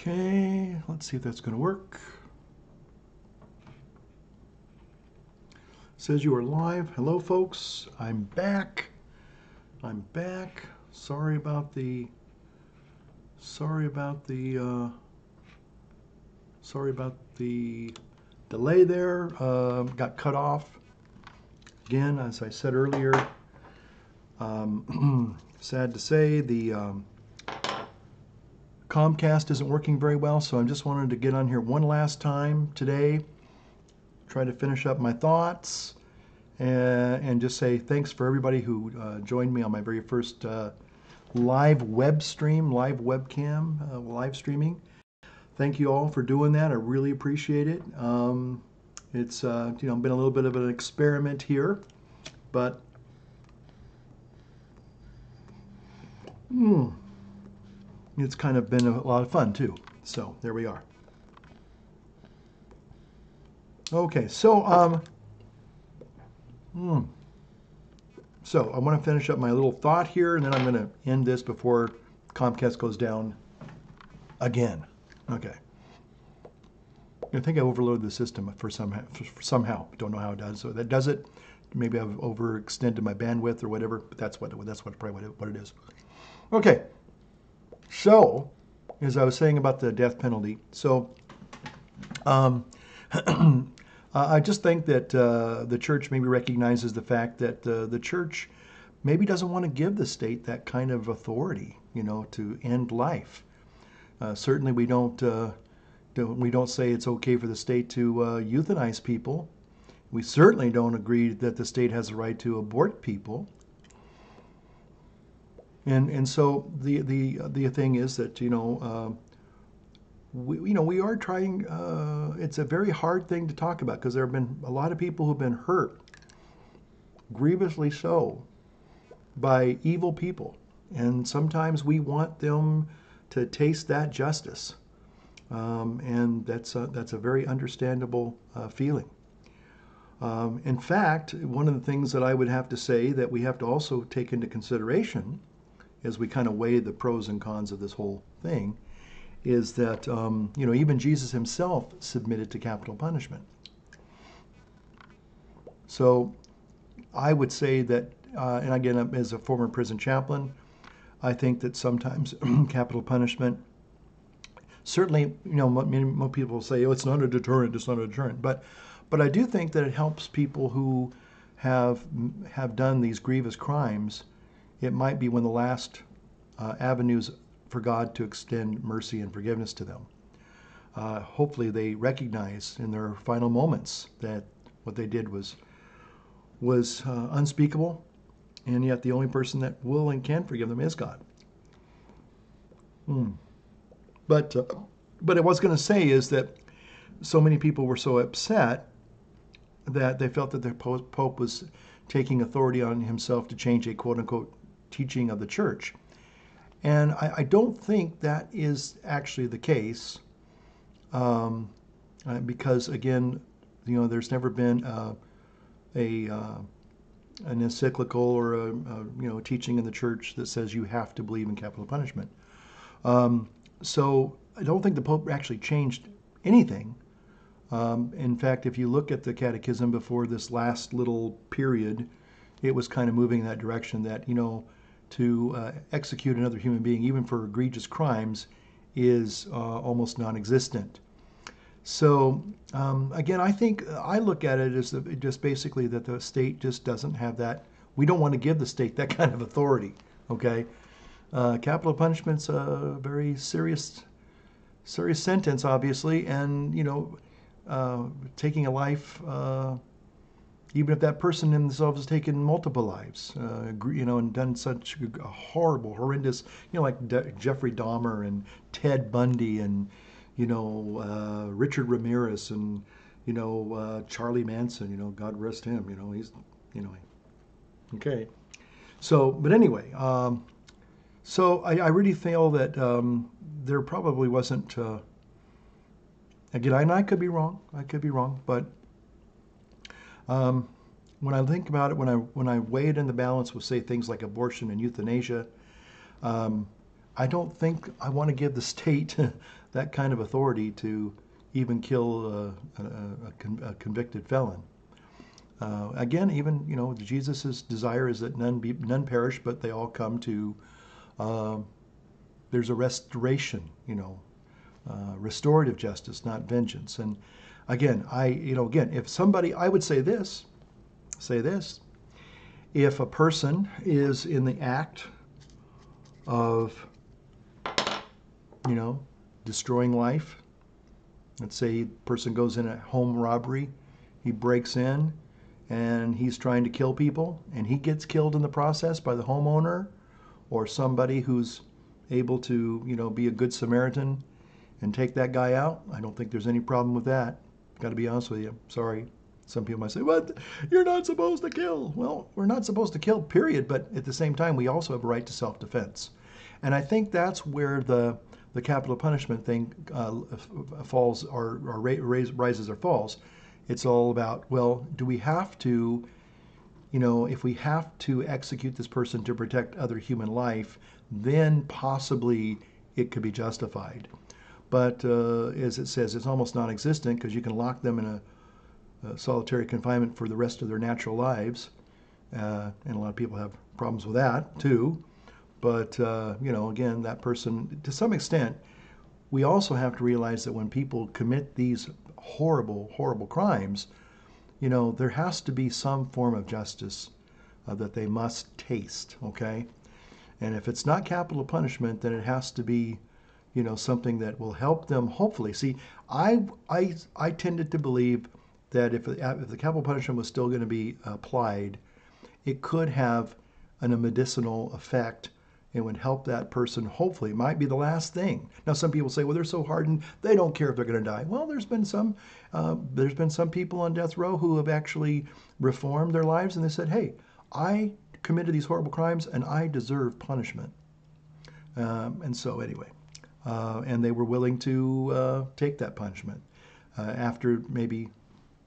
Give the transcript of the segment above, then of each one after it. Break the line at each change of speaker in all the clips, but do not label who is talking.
Okay, let's see if that's going to work. Says you are live. Hello, folks. I'm back. Sorry about the delay there. Got cut off again, as I said earlier. Sad to say, the Comcast isn't working very well, so I just wanted to get on here one last time today, try to finish up my thoughts, and just say thanks for everybody who joined me on my very first live web stream, live webcam, live streaming. Thank you all for doing that. I really appreciate it. It's been a little bit of an experiment here, but it's kind of been a lot of fun too. So there we are. Okay, so I want to finish up my little thought here, and then I'm going to end this before Comcast goes down again. Okay. I think I overloaded the system for somehow. Don't know how it does. So that does it. Maybe I've overextended my bandwidth or whatever. But that's probably what it is. Okay. So, as I was saying about the death penalty, so I just think that the church maybe recognizes the fact that the church maybe doesn't want to give the state that kind of authority, to end life. Certainly, we don't say it's okay for the state to euthanize people. We certainly don't agree that the state has a right to abort people. And so the thing is that we are trying. It's a very hard thing to talk about because there have been a lot of people who've been hurt, grievously so, by evil people, and sometimes we want them to taste that justice, and that's a very understandable feeling. In fact, one of the things that I would have to say that we have to also take into consideration as we kind of weigh the pros and cons of this whole thing is that, even Jesus himself submitted to capital punishment. So I would say that, and again, as a former prison chaplain, I think that sometimes capital punishment, certainly, most people say, oh, it's not a deterrent, but I do think that it helps people who have done these grievous crimes. It might be one of the last avenues for God to extend mercy and forgiveness to them. Hopefully they recognize in their final moments that what they did was unspeakable, and yet the only person that will and can forgive them is God. But what I was going to say is that so many people were so upset that they felt that the Pope was taking authority on himself to change a quote-unquote teaching of the church. And I don't think that is actually the case, because again, there's never been an encyclical or a teaching in the church that says you have to believe in capital punishment. So I don't think the Pope actually changed anything. In fact, if you look at the Catechism before this last little period, it was kind of moving in that direction that, to execute another human being, even for egregious crimes, is almost non-existent. So again, I think I look at it as just basically that the state just doesn't have that. We don't want to give the state that kind of authority. Okay, capital punishment's a very serious sentence, obviously, and taking a life. Even if that person themselves has taken multiple lives, and done such horrible, horrendous, like Jeffrey Dahmer and Ted Bundy and, Richard Ramirez and, Charlie Manson, God rest him, he's, okay. So, but anyway, so I really feel that there probably wasn't, again, and I could be wrong, but when I think about it, when I weigh it in the balance with, say, things like abortion and euthanasia, I don't think I want to give the state that kind of authority to even kill a convicted felon. Again, even Jesus' desire is that none perish, but they all come to. There's a restoration, restorative justice, not vengeance. And again, if somebody, I would say this, if a person is in the act of, destroying life, let's say a person goes in a home robbery, he breaks in and he's trying to kill people and he gets killed in the process by the homeowner or somebody who's able to, be a good Samaritan and take that guy out, I don't think there's any problem with that. Got to be honest with you. Sorry. Some people might say, "What? You're not supposed to kill." Well, we're not supposed to kill, period. But at the same time, we also have a right to self-defense. And I think that's where the capital punishment thing falls or rises or falls. It's all about, well, do we have to, if we have to execute this person to protect other human life, then possibly it could be justified. But as it says, it's almost non-existent because you can lock them in a solitary confinement for the rest of their natural lives. And a lot of people have problems with that too. But, again, that person, to some extent, we also have to realize that when people commit these horrible, horrible crimes, there has to be some form of justice that they must taste, okay? And if it's not capital punishment, then it has to be, something that will help them, hopefully. See, I tended to believe that if the capital punishment was still going to be applied, it could have a medicinal effect and would help that person. Hopefully, it might be the last thing. Now, some people say, well, they're so hardened, they don't care if they're going to die. Well, there's been some people on death row who have actually reformed their lives, and they said, hey, I committed these horrible crimes, and I deserve punishment. And so, anyway, and they were willing to take that punishment after maybe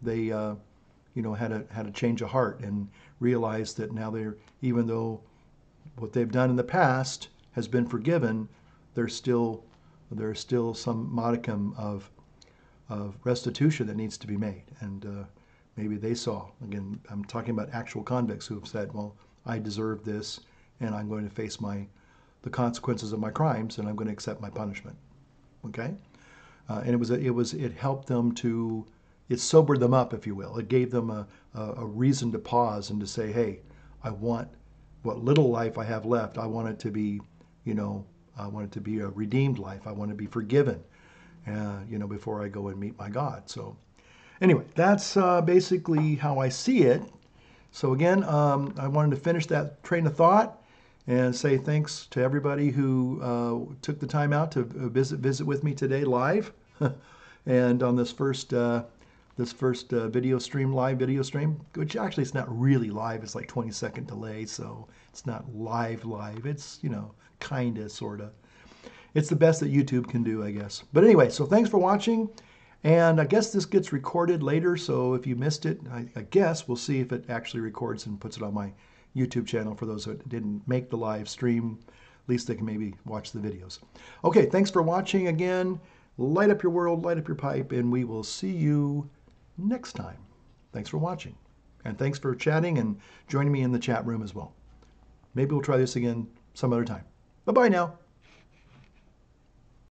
they, had a change of heart and realized that now even though what they've done in the past has been forgiven, there's still some modicum of restitution that needs to be made. And maybe they saw, again, I'm talking about actual convicts who have said, well, I deserve this, and I'm going to face the consequences of my crimes, and I'm going to accept my punishment. Okay, and it helped them to, it sobered them up, if you will. It gave them a reason to pause and to say, hey, I want what little life I have left. I want it to be, I want it to be a redeemed life. I want to be forgiven, before I go and meet my God. So, anyway, that's basically how I see it. So again, I wanted to finish that train of thought and say thanks to everybody who took the time out to visit with me today live, and on this first live video stream, which actually it's not really live. It's like 20-second delay, so it's not live. It's kinda, sorta. It's the best that YouTube can do, I guess. But anyway, so thanks for watching. And I guess this gets recorded later, so if you missed it, I guess we'll see if it actually records and puts it on my YouTube channel for those that didn't make the live stream. At least they can maybe watch the videos. Okay, thanks for watching again. Light up your world, light up your pipe, and we will see you next time. Thanks for watching. And thanks for chatting and joining me in the chat room as well. Maybe we'll try this again some other time. Bye-bye now.